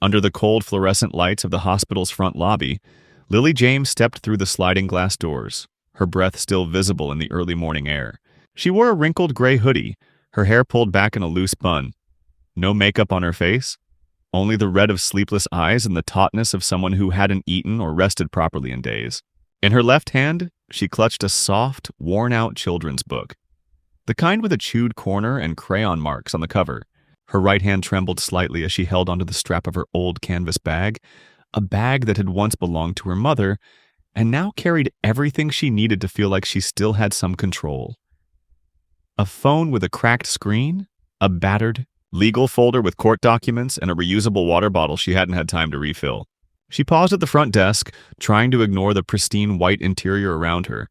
Under the cold fluorescent lights of the hospital's front lobby, Lily James stepped through the sliding glass doors, her breath still visible in the early morning air. She wore a wrinkled gray hoodie, her hair pulled back in a loose bun. No makeup on her face, only the red of sleepless eyes and the tautness of someone who hadn't eaten or rested properly in days. In her left hand, she clutched a soft, worn-out children's book, the kind with a chewed corner and crayon marks on the cover. Her right hand trembled slightly as she held onto the strap of her old canvas bag, a bag that had once belonged to her mother and now carried everything she needed to feel like she still had some control. A phone with a cracked screen, a battered, legal folder with court documents, and a reusable water bottle she hadn't had time to refill. She paused at the front desk, trying to ignore the pristine white interior around her,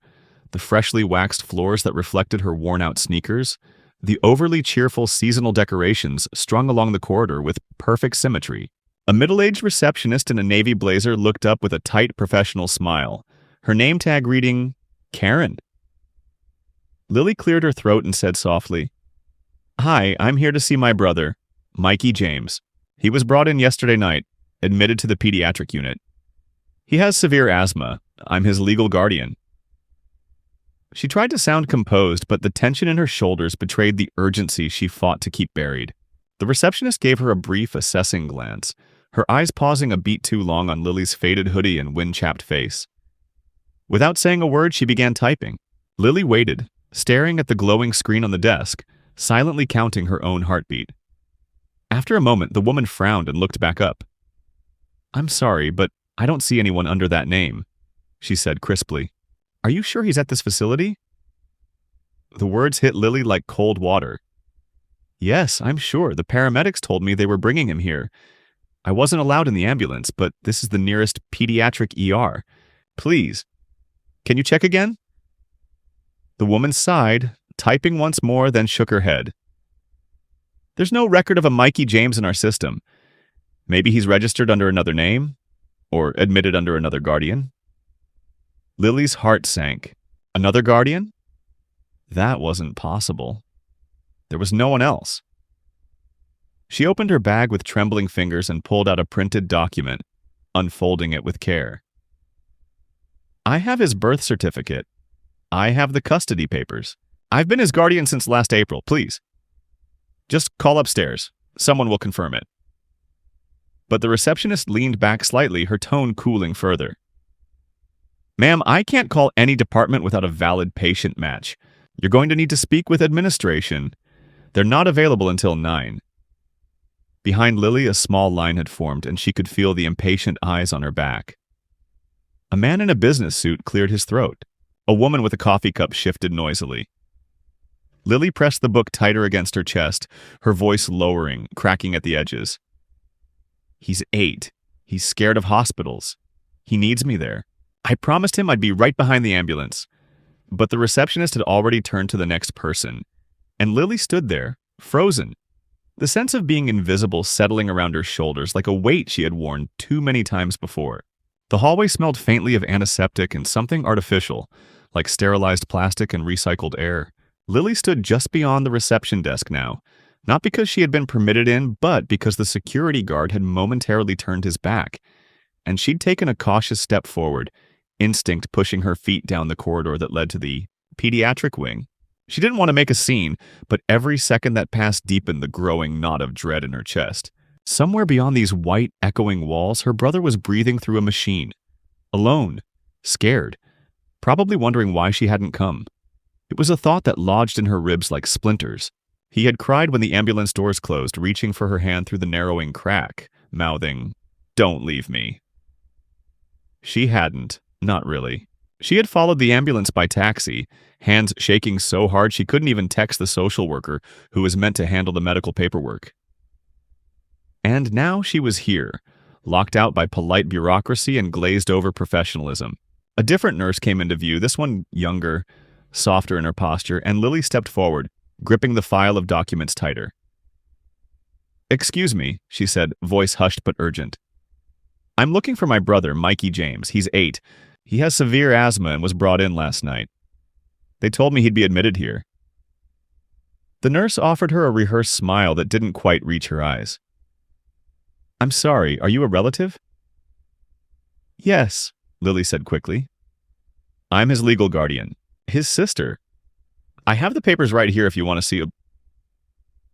the freshly waxed floors that reflected her worn-out sneakers, the overly cheerful seasonal decorations strung along the corridor with perfect symmetry. A middle-aged receptionist in a navy blazer looked up with a tight professional smile, her name tag reading, Karen. Lily cleared her throat and said softly, "Hi, I'm here to see my brother, Mikey James. He was brought in yesterday night, admitted to the pediatric unit. He has severe asthma. I'm his legal guardian." She tried to sound composed, but the tension in her shoulders betrayed the urgency she fought to keep buried. The receptionist gave her a brief, assessing glance, her eyes pausing a beat too long on Lily's faded hoodie and wind-chapped face. Without saying a word, she began typing. Lily waited, staring at the glowing screen on the desk, silently counting her own heartbeat. After a moment, the woman frowned and looked back up. "I'm sorry, but I don't see anyone under that name," she said crisply. "Are you sure he's at this facility?" The words hit Lily like cold water. "Yes, I'm sure. The paramedics told me they were bringing him here. I wasn't allowed in the ambulance, but this is the nearest pediatric ER. Please. Can you check again?" The woman sighed, typing once more, then shook her head. "There's no record of a Mikey James in our system. Maybe he's registered under another name, or admitted under another guardian." Lily's heart sank. Another guardian? That wasn't possible. There was no one else. She opened her bag with trembling fingers and pulled out a printed document, unfolding it with care. "I have his birth certificate. I have the custody papers. I've been his guardian since last April, please. Just call upstairs. Someone will confirm it." But the receptionist leaned back slightly, her tone cooling further. "Ma'am, I can't call any department without a valid patient match. You're going to need to speak with administration. They're not available until 9. Behind Lily, a small line had formed, and she could feel the impatient eyes on her back. A man in a business suit cleared his throat. A woman with a coffee cup shifted noisily. Lily pressed the book tighter against her chest, her voice lowering, cracking at the edges. "He's 8. He's scared of hospitals. He needs me there. I promised him I'd be right behind the ambulance." But the receptionist had already turned to the next person, and Lily stood there, frozen, the sense of being invisible settling around her shoulders like a weight she had worn too many times before. The hallway smelled faintly of antiseptic and something artificial, like sterilized plastic and recycled air. Lily stood just beyond the reception desk now, not because she had been permitted in, but because the security guard had momentarily turned his back, and she'd taken a cautious step forward, instinct pushing her feet down the corridor that led to the pediatric wing. She didn't want to make a scene, but every second that passed deepened the growing knot of dread in her chest. Somewhere beyond these white, echoing walls, her brother was breathing through a machine. Alone. Scared. Probably wondering why she hadn't come. It was a thought that lodged in her ribs like splinters. He had cried when the ambulance doors closed, reaching for her hand through the narrowing crack, mouthing, "Don't leave me." She hadn't. Not really. She had followed the ambulance by taxi, hands shaking so hard she couldn't even text the social worker who was meant to handle the medical paperwork. And now she was here, locked out by polite bureaucracy and glazed-over professionalism. A different nurse came into view, this one younger, softer in her posture, and Lily stepped forward, gripping the file of documents tighter. "Excuse me," she said, voice hushed but urgent. "I'm looking for my brother, Mikey James. He's 8. He has severe asthma and was brought in last night. They told me he'd be admitted here." The nurse offered her a rehearsed smile that didn't quite reach her eyes. I'm sorry, are you a relative? Yes, Lily said quickly. I'm his legal guardian. His sister. I have the papers right here if you want to see.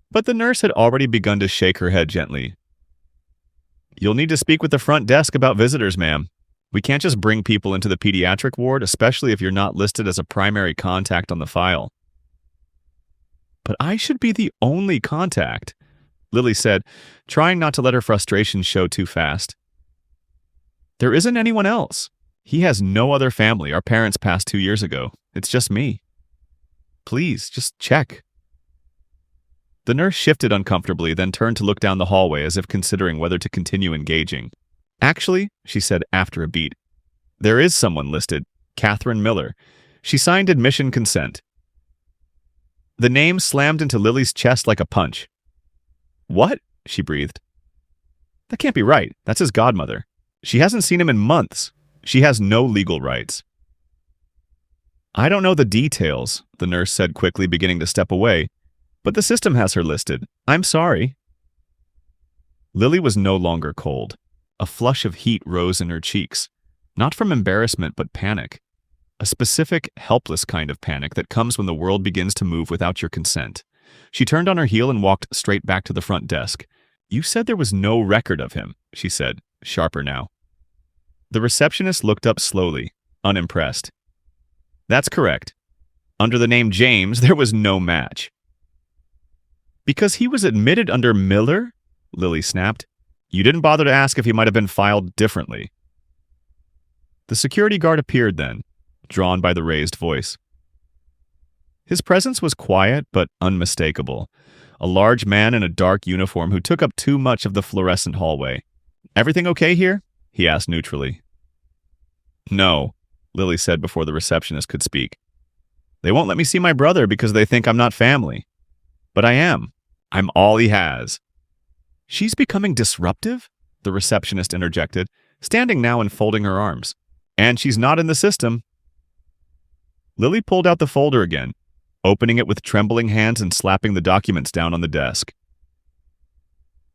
But the nurse had already begun to shake her head gently. You'll need to speak with the front desk about visitors, ma'am. We can't just bring people into the pediatric ward, especially if you're not listed as a primary contact on the file. But I should be the only contact, Lily said, trying not to let her frustration show too fast. There isn't anyone else. He has no other family. Our parents passed 2 years ago. It's just me. Please, just check. The nurse shifted uncomfortably, then turned to look down the hallway as if considering whether to continue engaging. Actually, she said after a beat, there is someone listed, Catherine Miller. She signed admission consent. The name slammed into Lily's chest like a punch. What? She breathed. That can't be right. That's his godmother. She hasn't seen him in months. She has no legal rights. I don't know the details, the nurse said quickly, beginning to step away, but the system has her listed. I'm sorry. Lily was no longer cold. A flush of heat rose in her cheeks, not from embarrassment but panic. A specific, helpless kind of panic that comes when the world begins to move without your consent. She turned on her heel and walked straight back to the front desk. You said there was no record of him, she said, sharper now. The receptionist looked up slowly, unimpressed. That's correct. Under the name James, there was no match. Because he was admitted under Miller? Lily snapped. You didn't bother to ask if he might have been filed differently. The security guard appeared then, drawn by the raised voice. His presence was quiet but unmistakable. A large man in a dark uniform who took up too much of the fluorescent hallway. Everything okay here? He asked neutrally. No, Lily said before the receptionist could speak. They won't let me see my brother because they think I'm not family. But I am. I'm all he has. She's becoming disruptive? The receptionist interjected, standing now and folding her arms. And she's not in the system. Lily pulled out the folder again, opening it with trembling hands and slapping the documents down on the desk.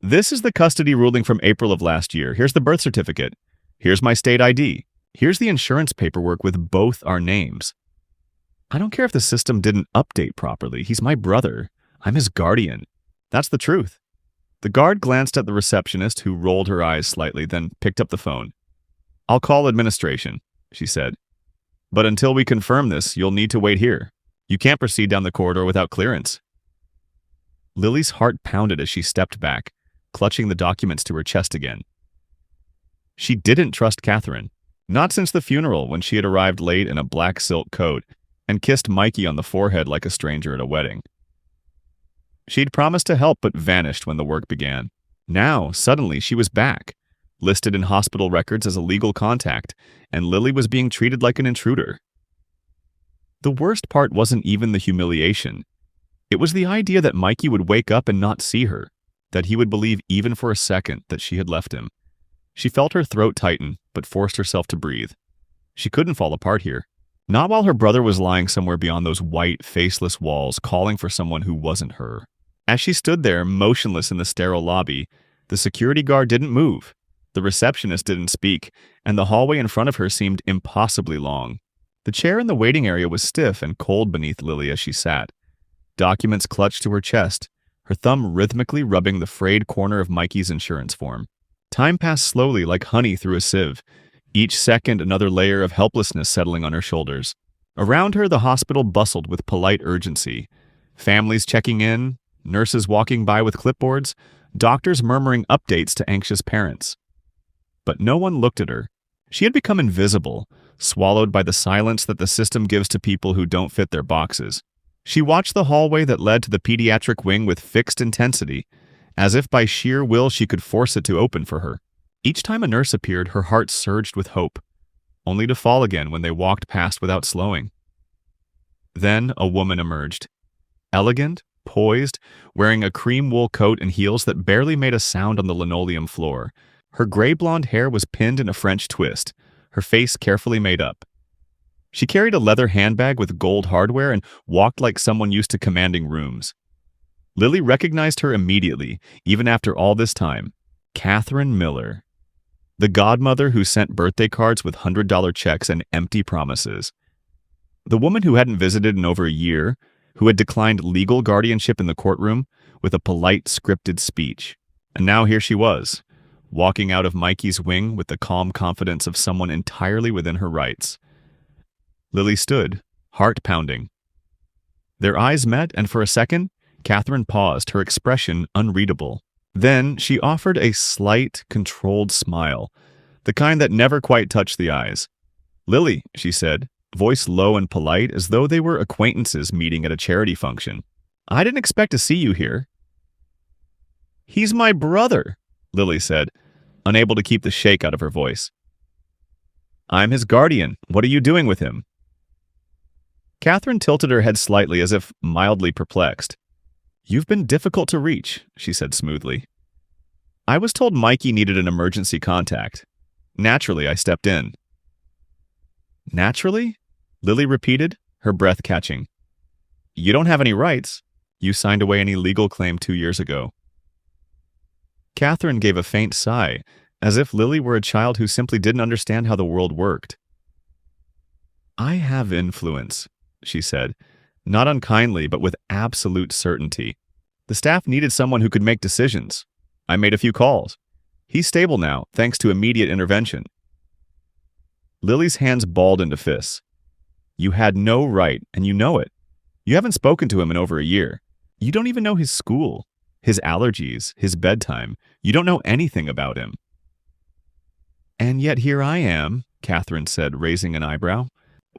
This is the custody ruling from April of last year. Here's the birth certificate. Here's my state ID. Here's the insurance paperwork with both our names. I don't care if the system didn't update properly. He's my brother. I'm his guardian. That's the truth. The guard glanced at the receptionist, who rolled her eyes slightly, then picked up the phone. I'll call administration, she said. But until we confirm this, you'll need to wait here. You can't proceed down the corridor without clearance. Lily's heart pounded as she stepped back, clutching the documents to her chest again. She didn't trust Catherine, not since the funeral when she had arrived late in a black silk coat and kissed Mikey on the forehead like a stranger at a wedding. She'd promised to help but vanished when the work began. Now, suddenly, she was back, listed in hospital records as a legal contact, and Lily was being treated like an intruder. The worst part wasn't even the humiliation. It was the idea that Mikey would wake up and not see her, that he would believe even for a second that she had left him. She felt her throat tighten, but forced herself to breathe. She couldn't fall apart here. Not while her brother was lying somewhere beyond those white, faceless walls, calling for someone who wasn't her. As she stood there, motionless in the sterile lobby, the security guard didn't move, the receptionist didn't speak, and the hallway in front of her seemed impossibly long. The chair in the waiting area was stiff and cold beneath Lily as she sat. Documents clutched to her chest, her thumb rhythmically rubbing the frayed corner of Mikey's insurance form. Time passed slowly like honey through a sieve, each second another layer of helplessness settling on her shoulders. Around her, the hospital bustled with polite urgency. Families checking in, nurses walking by with clipboards, doctors murmuring updates to anxious parents. But no one looked at her. She had become invisible, swallowed by the silence that the system gives to people who don't fit their boxes. She watched the hallway that led to the pediatric wing with fixed intensity, as if by sheer will she could force it to open for her. Each time a nurse appeared, her heart surged with hope, only to fall again when they walked past without slowing. Then a woman emerged. Elegant, poised, wearing a cream wool coat and heels that barely made a sound on the linoleum floor. Her gray blonde hair was pinned in a French twist, her face carefully made up. She carried a leather handbag with gold hardware and walked like someone used to commanding rooms. Lily recognized her immediately, even after all this time. Catherine Miller, the godmother who sent birthday cards with $100 checks and empty promises. The woman who hadn't visited in over a year, who had declined legal guardianship in the courtroom with a polite, scripted speech. And now here she was, walking out of Mikey's wing with the calm confidence of someone entirely within her rights. Lily stood, heart pounding. Their eyes met, and for a second, Catherine paused, her expression unreadable. Then she offered a slight, controlled smile, the kind that never quite touched the eyes. "Lily," she said, voice low and polite, as though they were acquaintances meeting at a charity function. "I didn't expect to see you here." "He's my brother," Lily said, unable to keep the shake out of her voice. "I'm his guardian. What are you doing with him?" Catherine tilted her head slightly, as if mildly perplexed. "You've been difficult to reach," she said smoothly. "I was told Mikey needed an emergency contact. Naturally, I stepped in." "Naturally?" Lily repeated, her breath catching. "You don't have any rights. You signed away any legal claim 2 years ago." Catherine gave a faint sigh, as if Lily were a child who simply didn't understand how the world worked. "I have influence," she said, not unkindly, but with absolute certainty. "The staff needed someone who could make decisions. I made a few calls. He's stable now, thanks to immediate intervention." Lily's hands balled into fists. "You had no right, and you know it. You haven't spoken to him in over a year. You don't even know his school, his allergies, his bedtime. You don't know anything about him." "And yet here I am," Catherine said, raising an eyebrow.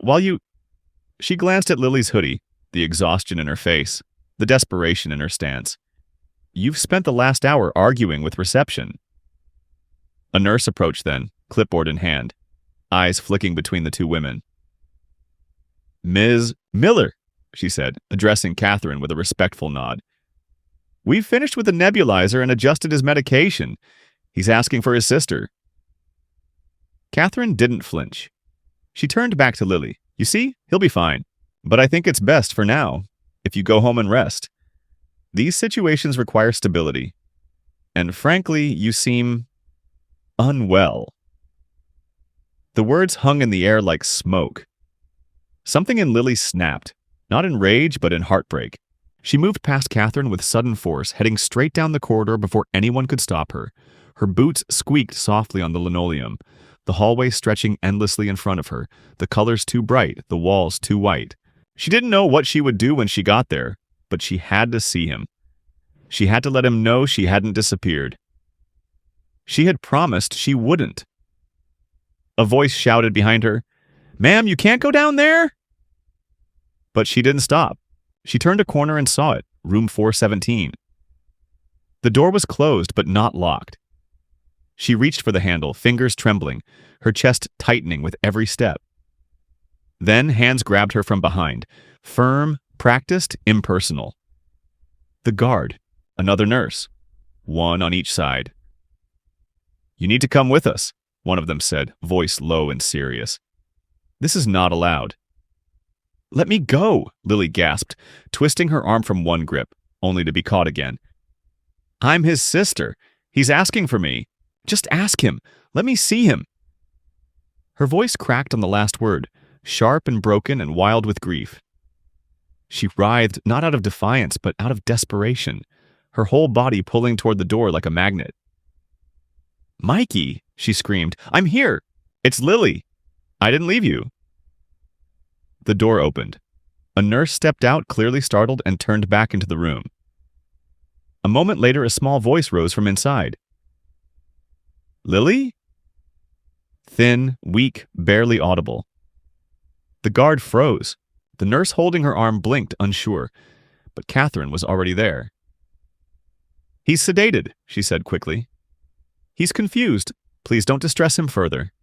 "While you—" She glanced at Lily's hoodie, the exhaustion in her face, the desperation in her stance. "You've spent the last hour arguing with reception." A nurse approached then, clipboard in hand, eyes flicking between the two women. "Ms. Miller," she said, addressing Catherine with a respectful nod. "We've finished with the nebulizer and adjusted his medication. He's asking for his sister." Catherine didn't flinch. She turned back to Lily. "You see, he'll be fine. But I think it's best, for now, if you go home and rest. These situations require stability. And frankly, you seem unwell." The words hung in the air like smoke. Something in Lily snapped, not in rage, but in heartbreak. She moved past Catherine with sudden force, heading straight down the corridor before anyone could stop her. Her boots squeaked softly on the linoleum, the hallway stretching endlessly in front of her, the colors too bright, the walls too white. She didn't know what she would do when she got there, but she had to see him. She had to let him know she hadn't disappeared. She had promised she wouldn't. A voice shouted behind her, "Ma'am, you can't go down there!" But she didn't stop. She turned a corner and saw it, room 417. The door was closed, but not locked. She reached for the handle, fingers trembling, her chest tightening with every step. Then hands grabbed her from behind, firm, practiced, impersonal. The guard, another nurse, one on each side. "You need to come with us," one of them said, voice low and serious. "This is not allowed." "Let me go," Lily gasped, twisting her arm from one grip, only to be caught again. "I'm his sister. He's asking for me. Just ask him. Let me see him." Her voice cracked on the last word, sharp and broken and wild with grief. She writhed not out of defiance, but out of desperation, her whole body pulling toward the door like a magnet. "Mikey," she screamed, "I'm here. It's Lily. I didn't leave you." The door opened. A nurse stepped out, clearly startled, and turned back into the room. A moment later, a small voice rose from inside. "Lily?" Thin, weak, barely audible. The guard froze. The nurse holding her arm blinked, unsure, but Catherine was already there. "He's sedated," she said quickly. "He's confused. Please don't distress him further."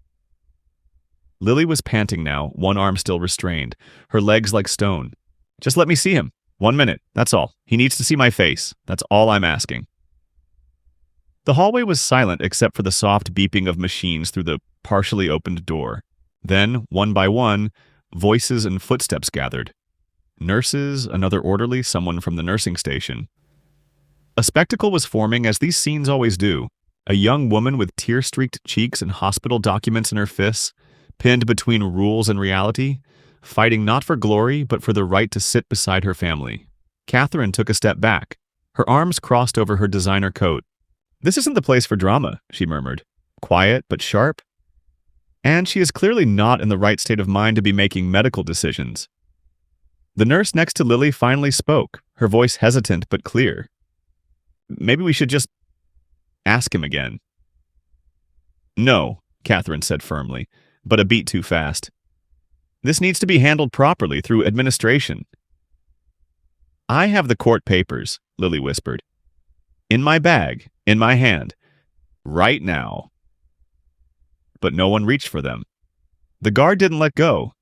Lily was panting now, one arm still restrained, her legs like stone. "Just let me see him. 1 minute, that's all. He needs to see my face. That's all I'm asking." The hallway was silent except for the soft beeping of machines through the partially opened door. Then, one by one, voices and footsteps gathered. Nurses, another orderly, someone from the nursing station. A spectacle was forming, as these scenes always do. A young woman with tear-streaked cheeks and hospital documents in her fists, pinned between rules and reality, fighting not for glory but for the right to sit beside her family. Catherine took a step back, her arms crossed over her designer coat. "This isn't the place for drama," she murmured. "Quiet but sharp." And she is clearly not in the right state of mind to be making medical decisions. The nurse next to Lily finally spoke, her voice hesitant but clear. "Maybe we should just ask him again." "No," Catherine said firmly, but a beat too fast. "This needs to be handled properly through administration." "I have the court papers," Lily whispered. "In my bag, in my hand. Right now." But no one reached for them. The guard didn't let go.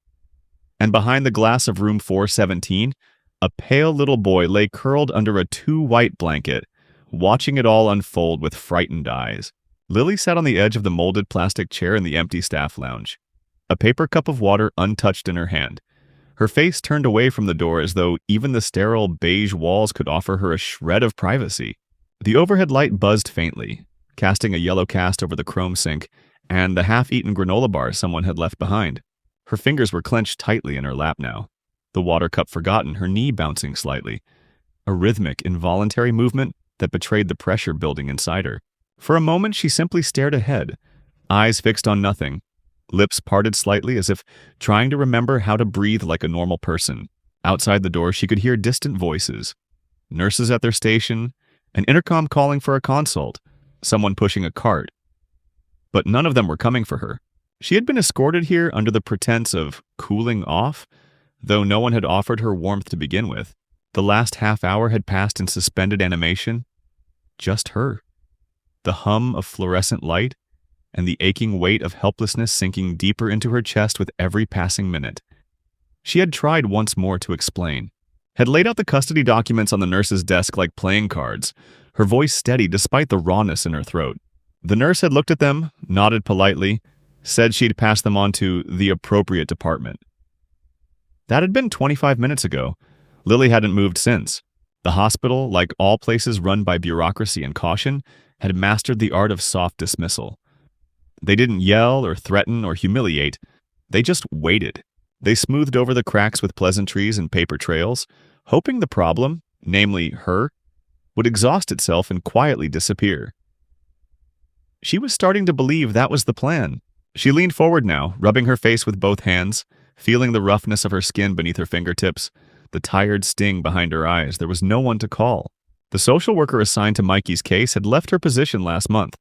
And behind the glass of room 417, a pale little boy lay curled under a too-white blanket, watching it all unfold with frightened eyes. Lily sat on the edge of the molded plastic chair in the empty staff lounge, a paper cup of water untouched in her hand, her face turned away from the door as though even the sterile beige walls could offer her a shred of privacy. The overhead light buzzed faintly, casting a yellow cast over the chrome sink and the half-eaten granola bar someone had left behind. Her fingers were clenched tightly in her lap now, the water cup forgotten, her knee bouncing slightly. A rhythmic, involuntary movement that betrayed the pressure building inside her. For a moment, she simply stared ahead, eyes fixed on nothing, lips parted slightly as if trying to remember how to breathe like a normal person. Outside the door, she could hear distant voices. Nurses at their station, an intercom calling for a consult, someone pushing a cart. But none of them were coming for her. She had been escorted here under the pretense of cooling off, though no one had offered her warmth to begin with. The last half hour had passed in suspended animation. Just her. The hum of fluorescent light, and the aching weight of helplessness sinking deeper into her chest with every passing minute. She had tried once more to explain, had laid out the custody documents on the nurse's desk like playing cards, her voice steady despite the rawness in her throat. The nurse had looked at them, nodded politely, said she'd pass them on to the appropriate department. That had been 25 minutes ago. Lily hadn't moved since. The hospital, like all places run by bureaucracy and caution, had mastered the art of soft dismissal. They didn't yell or threaten or humiliate. They just waited. They smoothed over the cracks with pleasantries and paper trails, hoping the problem, namely her, would exhaust itself and quietly disappear. She was starting to believe that was the plan. She leaned forward now, rubbing her face with both hands, feeling the roughness of her skin beneath her fingertips, the tired sting behind her eyes. There was no one to call. The social worker assigned to Mikey's case had left her position last month.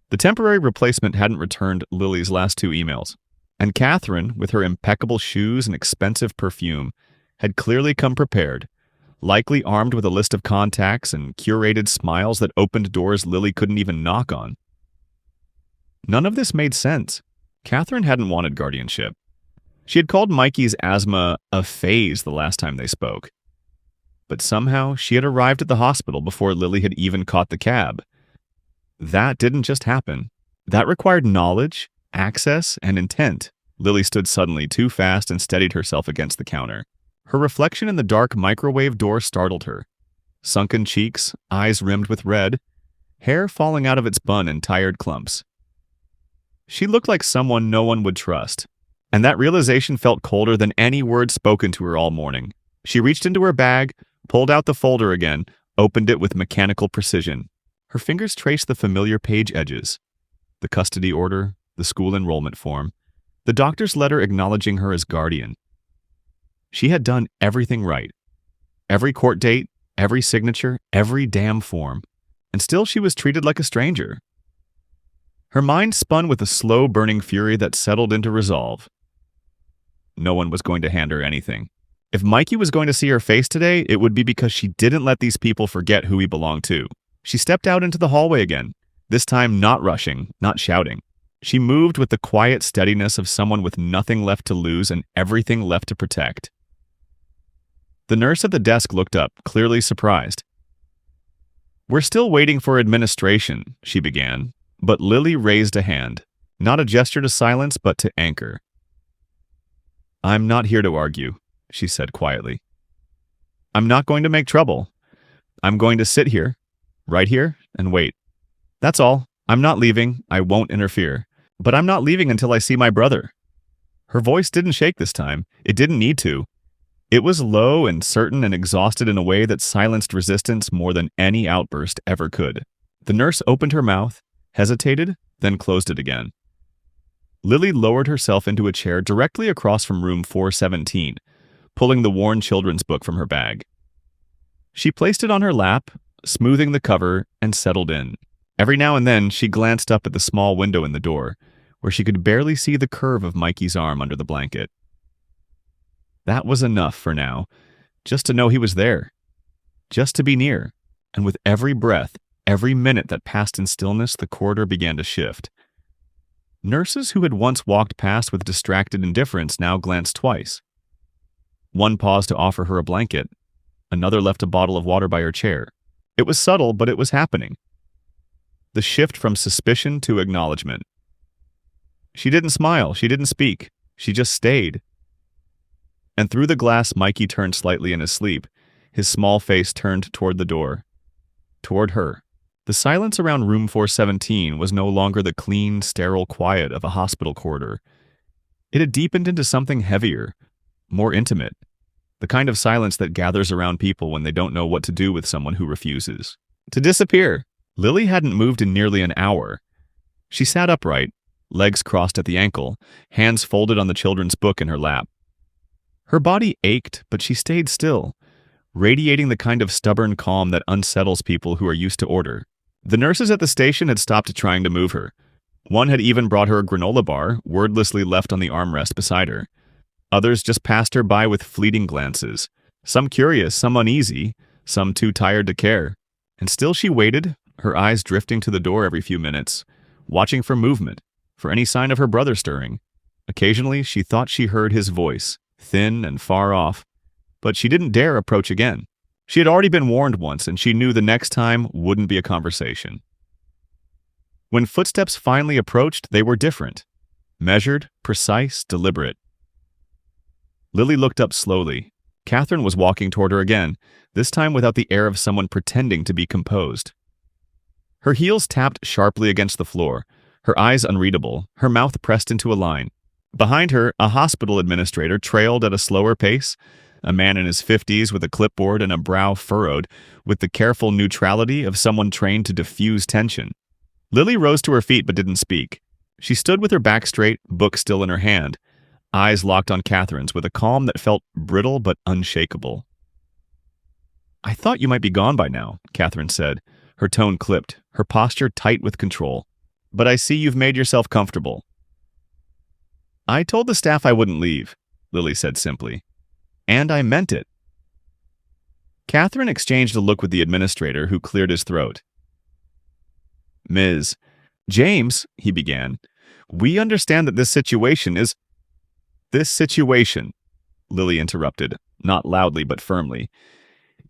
The temporary replacement hadn't returned Lily's last 2 emails, and Catherine, with her impeccable shoes and expensive perfume, had clearly come prepared, likely armed with a list of contacts and curated smiles that opened doors Lily couldn't even knock on. None of this made sense. Catherine hadn't wanted guardianship. She had called Mikey's asthma a phase the last time they spoke. But somehow she had arrived at the hospital before Lily had even caught the cab. That didn't just happen. That required knowledge, access, and intent. Lily stood suddenly too fast and steadied herself against the counter. Her reflection in the dark microwave door startled her. Sunken cheeks, eyes rimmed with red, hair falling out of its bun in tired clumps. She looked like someone no one would trust, and that realization felt colder than any word spoken to her all morning. She reached into her bag, pulled out the folder again, opened it with mechanical precision. Her fingers traced the familiar page edges. The custody order, the school enrollment form, the doctor's letter acknowledging her as guardian. She had done everything right. Every court date, every signature, every damn form. And still she was treated like a stranger. Her mind spun with a slow-burning fury that settled into resolve. No one was going to hand her anything. If Mikey was going to see her face today, it would be because she didn't let these people forget who he belonged to. She stepped out into the hallway again, this time not rushing, not shouting. She moved with the quiet steadiness of someone with nothing left to lose and everything left to protect. The nurse at the desk looked up, clearly surprised. "We're still waiting for administration," she began, but Lily raised a hand, not a gesture to silence, but to anchor. "I'm not here to argue," she said quietly. "I'm not going to make trouble. I'm going to sit here, right here, and wait. That's all. I'm not leaving. I won't interfere. But I'm not leaving until I see my brother. Her voice didn't shake this time. It didn't need to. It was low and certain and exhausted in a way that silenced resistance more than any outburst ever could. The nurse opened her mouth, hesitated, then closed it again. Lily lowered herself into a chair directly across from room 417, pulling the worn children's book from her bag. She placed it on her lap, smoothing the cover, and settled in. Every now and then, she glanced up at the small window in the door, where she could barely see the curve of Mikey's arm under the blanket. That was enough for now, just to know he was there, just to be near, and with every breath, every minute that passed in stillness, the corridor began to shift. Nurses who had once walked past with distracted indifference now glanced twice. One paused to offer her a blanket. Another left a bottle of water by her chair. It was subtle, but it was happening. The shift from suspicion to acknowledgement. She didn't smile, she didn't speak, she just stayed. And through the glass, Mikey turned slightly in his sleep, his small face turned toward the door. Toward her. The silence around room 417 was no longer the clean, sterile quiet of a hospital corridor. It had deepened into something heavier, more intimate, the kind of silence that gathers around people when they don't know what to do with someone who refuses to disappear. Lily hadn't moved in nearly an hour. She sat upright, legs crossed at the ankle, hands folded on the children's book in her lap. Her body ached, but she stayed still, radiating the kind of stubborn calm that unsettles people who are used to order. The nurses at the station had stopped trying to move her. One had even brought her a granola bar, wordlessly left on the armrest beside her. Others just passed her by with fleeting glances, some curious, some uneasy, some too tired to care. And still she waited, her eyes drifting to the door every few minutes, watching for movement, for any sign of her brother stirring. Occasionally, she thought she heard his voice, thin and far off, but she didn't dare approach again. She had already been warned once, and she knew the next time wouldn't be a conversation. When footsteps finally approached, they were different. Measured, precise, deliberate. Lily looked up slowly. Catherine was walking toward her again, this time without the air of someone pretending to be composed. Her heels tapped sharply against the floor, her eyes unreadable, her mouth pressed into a line. Behind her, a hospital administrator trailed at a slower pace, a man in his 50s with a clipboard and a brow furrowed, with the careful neutrality of someone trained to diffuse tension. Lily rose to her feet but didn't speak. She stood with her back straight, book still in her hand, eyes locked on Catherine's with a calm that felt brittle but unshakable. "I thought you might be gone by now," Catherine said, her tone clipped, her posture tight with control. "But I see you've made yourself comfortable." "I told the staff I wouldn't leave," Lily said simply. "And I meant it." Catherine exchanged a look with the administrator, who cleared his throat. "Ms. James," he began, "we understand that this situation," Lily interrupted, not loudly but firmly,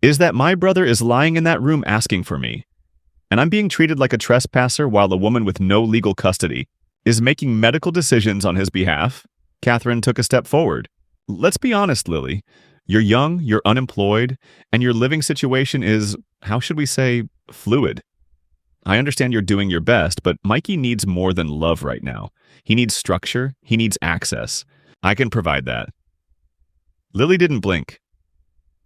"is that my brother is lying in that room asking for me, and I'm being treated like a trespasser while a woman with no legal custody is making medical decisions on his behalf." Catherine took a step forward. "Let's be honest, Lily. You're young, you're unemployed, and your living situation is, how should we say, fluid. I understand you're doing your best, but Mikey needs more than love right now. He needs structure, he needs access. I can provide that." Lily didn't blink.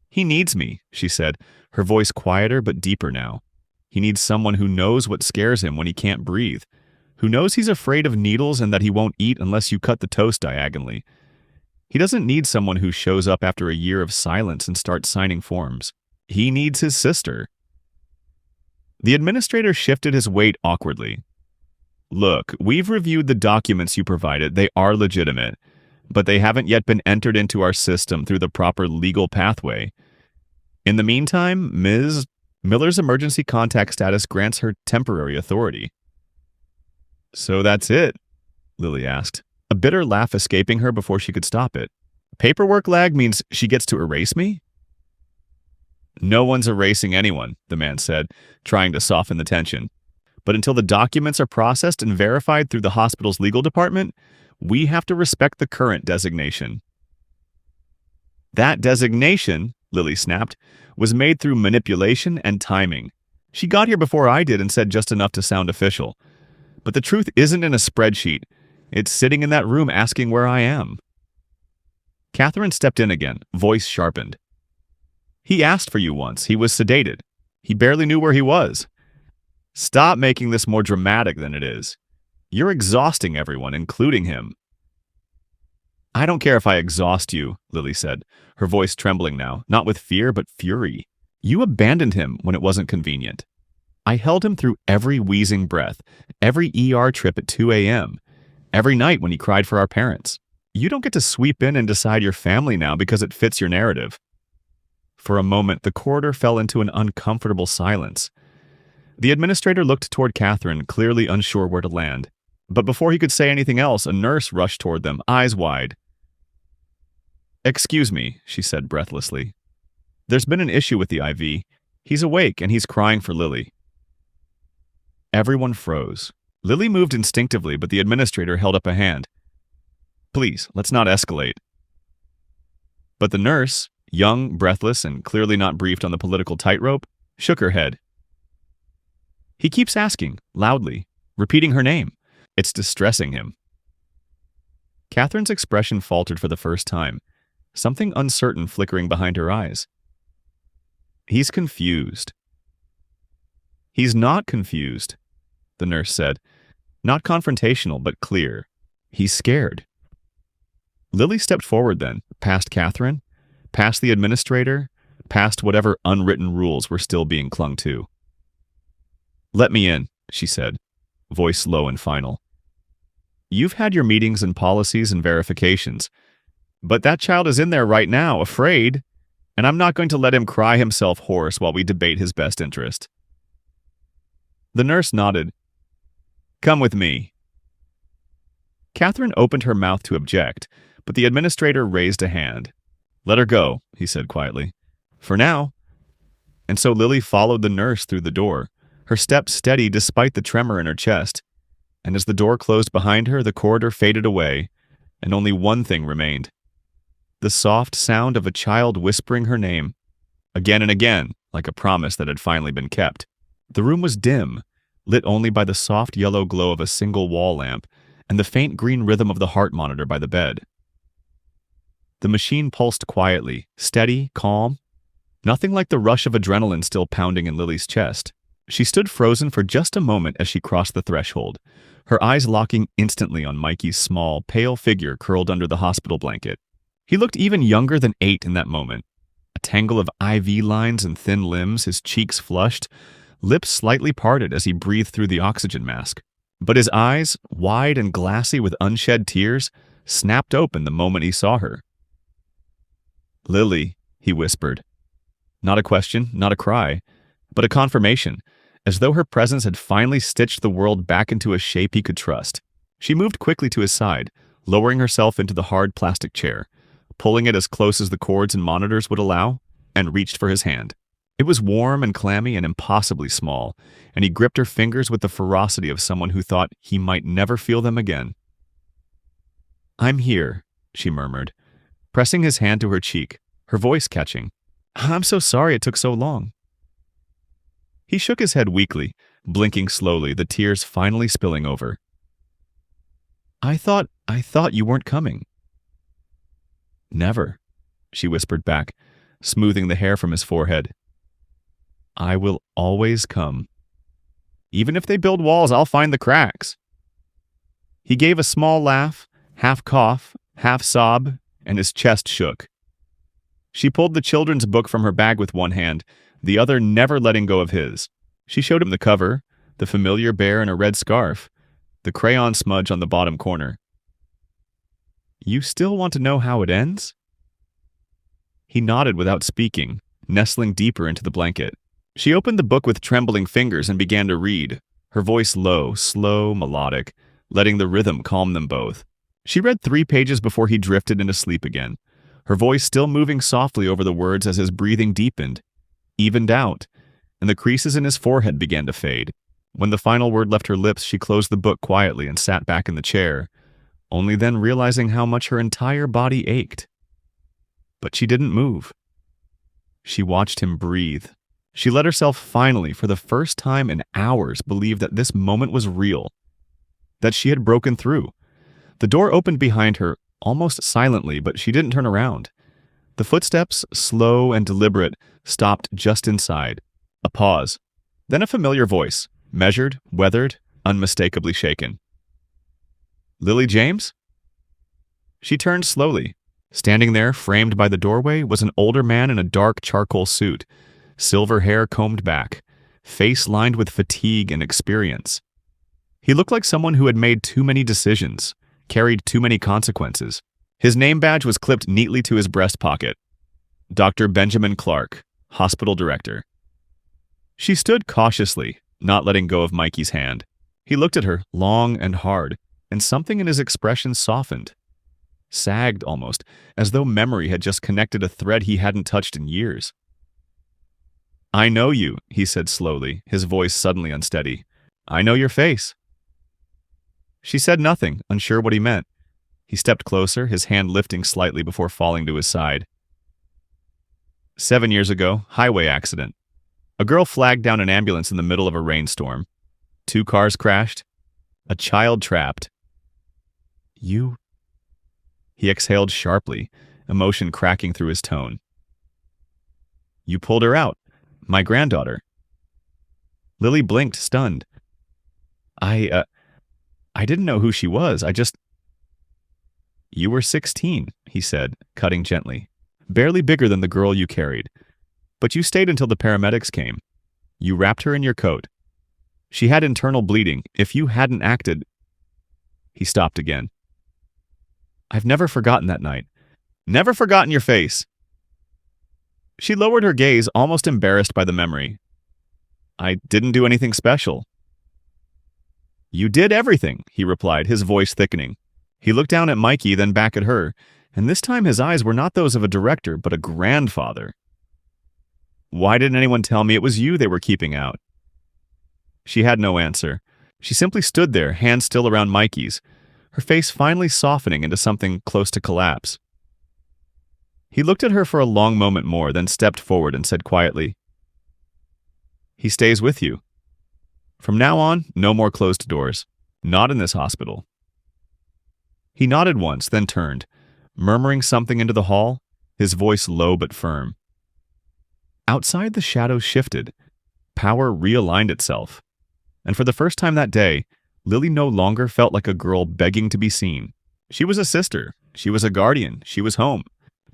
"He needs me," she said, her voice quieter but deeper now. "He needs someone who knows what scares him when he can't breathe, who knows he's afraid of needles and that he won't eat unless you cut the toast diagonally. He doesn't need someone who shows up after a year of silence and starts signing forms. He needs his sister." The administrator shifted his weight awkwardly. "Look, we've reviewed the documents you provided. They are legitimate, but they haven't yet been entered into our system through the proper legal pathway. In the meantime, Ms. Miller's emergency contact status grants her temporary authority." "So that's it?" Lily asked, a bitter laugh escaping her before she could stop it. "Paperwork lag means she gets to erase me?" "No one's erasing anyone," the man said, trying to soften the tension. "But until the documents are processed and verified through the hospital's legal department, we have to respect the current designation." "That designation," Lily snapped, "was made through manipulation and timing." She got here before I did and said just enough to sound official. But the truth isn't in a spreadsheet. It's sitting in that room asking where I am." Catherine stepped in again, voice sharpened. "He asked for you once. He was sedated. He barely knew where he was. Stop making this more dramatic than it is. You're exhausting everyone, including him." "I don't care if I exhaust you," Lily said, her voice trembling now, not with fear but fury. "You abandoned him when it wasn't convenient. I held him through every wheezing breath, every ER trip at 2 a.m., every night when he cried for our parents. You don't get to sweep in and decide your family now because it fits your narrative." For a moment, the corridor fell into an uncomfortable silence. The administrator looked toward Catherine, clearly unsure where to land. But before he could say anything else, a nurse rushed toward them, eyes wide. "Excuse me," she said breathlessly. "There's been an issue with the IV. He's awake and he's crying for Lily." Everyone froze. Lily moved instinctively, but the administrator held up a hand. "Please, let's not escalate." But the nurse, young, breathless, and clearly not briefed on the political tightrope, shook her head. "He keeps asking, loudly, repeating her name. It's distressing him." Catherine's expression faltered for the first time, something uncertain flickering behind her eyes. "He's confused." "He's not confused," the nurse said. Not confrontational, but clear. "He's scared." Lily stepped forward then, past Catherine, past the administrator, past whatever unwritten rules were still being clung to. "Let me in," she said, voice low and final. "You've had your meetings and policies and verifications, but that child is in there right now, afraid, and I'm not going to let him cry himself hoarse while we debate his best interest." The nurse nodded. "Come with me." Catherine opened her mouth to object, but the administrator raised a hand. "Let her go," he said quietly. "For now." And so Lily followed the nurse through the door, her steps steady despite the tremor in her chest. And as the door closed behind her, the corridor faded away, and only one thing remained. The soft sound of a child whispering her name, again and again, like a promise that had finally been kept. The room was dim, lit only by the soft yellow glow of a single wall lamp and the faint green rhythm of the heart monitor by the bed. The machine pulsed quietly, steady, calm, nothing like the rush of adrenaline still pounding in Lily's chest. She stood frozen for just a moment as she crossed the threshold, her eyes locking instantly on Mikey's small, pale figure curled under the hospital blanket. He looked even younger than 8 in that moment. A tangle of IV lines and thin limbs, his cheeks flushed, lips slightly parted as he breathed through the oxygen mask. But his eyes, wide and glassy with unshed tears, snapped open the moment he saw her. "Lily," he whispered. Not a question, not a cry, but a confirmation, as though her presence had finally stitched the world back into a shape he could trust. She moved quickly to his side, lowering herself into the hard plastic chair, pulling it as close as the cords and monitors would allow, and reached for his hand. It was warm and clammy and impossibly small, and he gripped her fingers with the ferocity of someone who thought he might never feel them again. "I'm here," she murmured, pressing his hand to her cheek, her voice catching. "I'm so sorry it took so long." He shook his head weakly, blinking slowly, the tears finally spilling over. I thought you weren't coming." "Never," she whispered back, smoothing the hair from his forehead. "I will always come. Even if they build walls, I'll find the cracks." He gave a small laugh, half cough, half sob, and his chest shook. She pulled the children's book from her bag with one hand, the other never letting go of his. She showed him the cover, the familiar bear in a red scarf, the crayon smudge on the bottom corner. "You still want to know how it ends?" He nodded without speaking, nestling deeper into the blanket. She opened the book with trembling fingers and began to read, her voice low, slow, melodic, letting the rhythm calm them both. She read 3 pages before he drifted into sleep again, her voice still moving softly over the words as his breathing deepened, evened out, and the creases in his forehead began to fade. When the final word left her lips, she closed the book quietly and sat back in the chair, only then realizing how much her entire body ached. But she didn't move. She watched him breathe, She let herself finally, for the first time in hours, believe that this moment was real, that she had broken through. The door opened behind her, almost silently, but she didn't turn around. The footsteps, slow and deliberate, stopped just inside. A pause. Then a familiar voice, measured, weathered, unmistakably shaken. "Lily James?" She turned slowly. Standing there, framed by the doorway, was an older man in a dark charcoal suit, silver hair combed back, face lined with fatigue and experience. He looked like someone who had made too many decisions, carried too many consequences. His name badge was clipped neatly to his breast pocket. Dr. Benjamin Clark, hospital director. She stood cautiously, not letting go of Mikey's hand. He looked at her, long and hard, and something in his expression softened. Sagged almost, as though memory had just connected a thread he hadn't touched in years. "I know you," he said slowly, his voice suddenly unsteady. "I know your face." She said nothing, unsure what he meant. He stepped closer, his hand lifting slightly before falling to his side. 7 years ago, highway accident. A girl flagged down an ambulance in the middle of a rainstorm. 2 cars crashed. A child trapped. "You?" He exhaled sharply, emotion cracking through his tone. "You pulled her out. My granddaughter." Lily blinked, stunned. I didn't know who she was. You were 16, he said, cutting gently. Barely bigger than the girl you carried. But you stayed until the paramedics came. You wrapped her in your coat. She had internal bleeding. If you hadn't acted... He stopped again. I've never forgotten that night. Never forgotten your face. She lowered her gaze, almost embarrassed by the memory. I didn't do anything special. You did everything, he replied, his voice thickening. He looked down at Mikey, then back at her, and this time his eyes were not those of a director, but a grandfather. Why didn't anyone tell me it was you they were keeping out? She had no answer. She simply stood there, hands still around Mikey's, her face finally softening into something close to collapse. He looked at her for a long moment more, then stepped forward and said quietly, He stays with you. From now on, no more closed doors. Not in this hospital. He nodded once, then turned, murmuring something into the hall, his voice low but firm. Outside, the shadows shifted. Power realigned itself. And for the first time that day, Lily no longer felt like a girl begging to be seen. She was a sister. She was a guardian. She was home.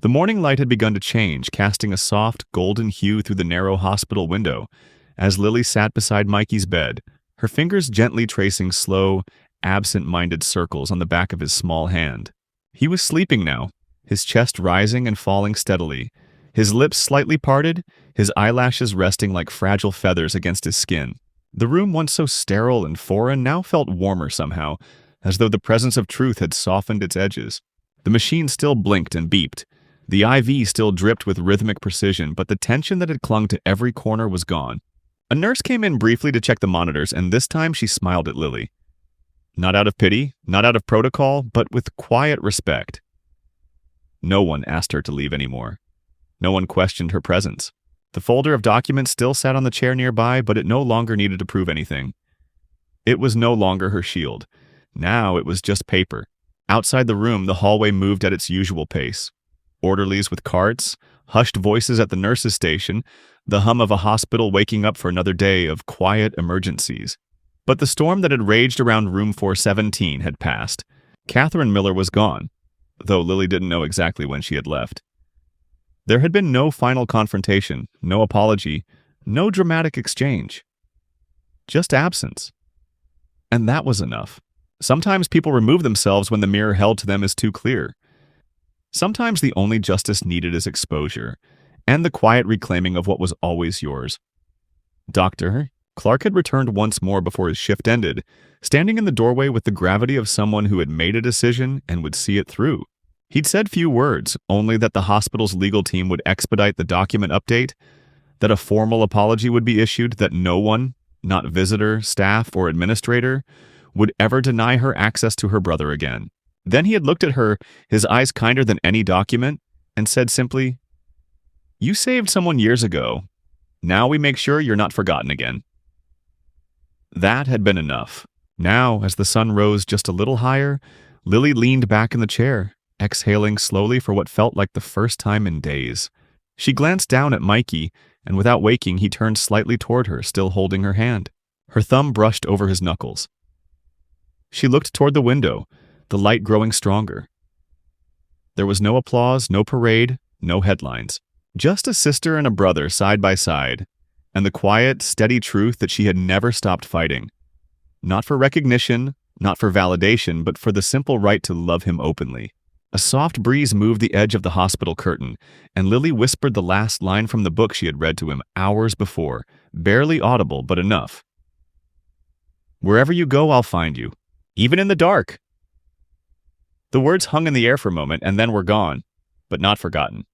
The morning light had begun to change, casting a soft, golden hue through the narrow hospital window, as Lily sat beside Mikey's bed, her fingers gently tracing slow, absent-minded circles on the back of his small hand. He was sleeping now, his chest rising and falling steadily, his lips slightly parted, his eyelashes resting like fragile feathers against his skin. The room, once so sterile and foreign, now felt warmer somehow, as though the presence of truth had softened its edges. The machine still blinked and beeped. The IV still dripped with rhythmic precision, but the tension that had clung to every corner was gone. A nurse came in briefly to check the monitors, and this time she smiled at Lily. Not out of pity, not out of protocol, but with quiet respect. No one asked her to leave anymore. No one questioned her presence. The folder of documents still sat on the chair nearby, but it no longer needed to prove anything. It was no longer her shield. Now it was just paper. Outside the room, the hallway moved at its usual pace. Orderlies with carts, hushed voices at the nurse's station, the hum of a hospital waking up for another day of quiet emergencies. But the storm that had raged around room 417 had passed. Catherine Miller was gone, though Lily didn't know exactly when she had left. There had been no final confrontation, no apology, no dramatic exchange. Just absence. And that was enough. Sometimes people remove themselves when the mirror held to them is too clear. Sometimes the only justice needed is exposure, and the quiet reclaiming of what was always yours. Doctor, Clark had returned once more before his shift ended, standing in the doorway with the gravity of someone who had made a decision and would see it through. He'd said few words, only that the hospital's legal team would expedite the document update, that a formal apology would be issued, that no one, not visitor, staff, or administrator, would ever deny her access to her brother again. Then he had looked at her, his eyes kinder than any document, and said simply, You saved someone years ago. Now we make sure you're not forgotten again." That had been enough. Now, as the sun rose just a little higher, Lily leaned back in the chair, exhaling slowly for what felt like the first time in days. She glanced down at Mikey, and without waking, he turned slightly toward her, still holding her hand. Her thumb brushed over his knuckles. She looked toward the window, the light growing stronger. There was no applause, no parade, no headlines. Just a sister and a brother side by side, and the quiet, steady truth that she had never stopped fighting. Not for recognition, not for validation, but for the simple right to love him openly. A soft breeze moved the edge of the hospital curtain, and Lily whispered the last line from the book she had read to him hours before, barely audible but enough. "Wherever you go, I'll find you, even in the dark." The words hung in the air for a moment and then were gone, but not forgotten.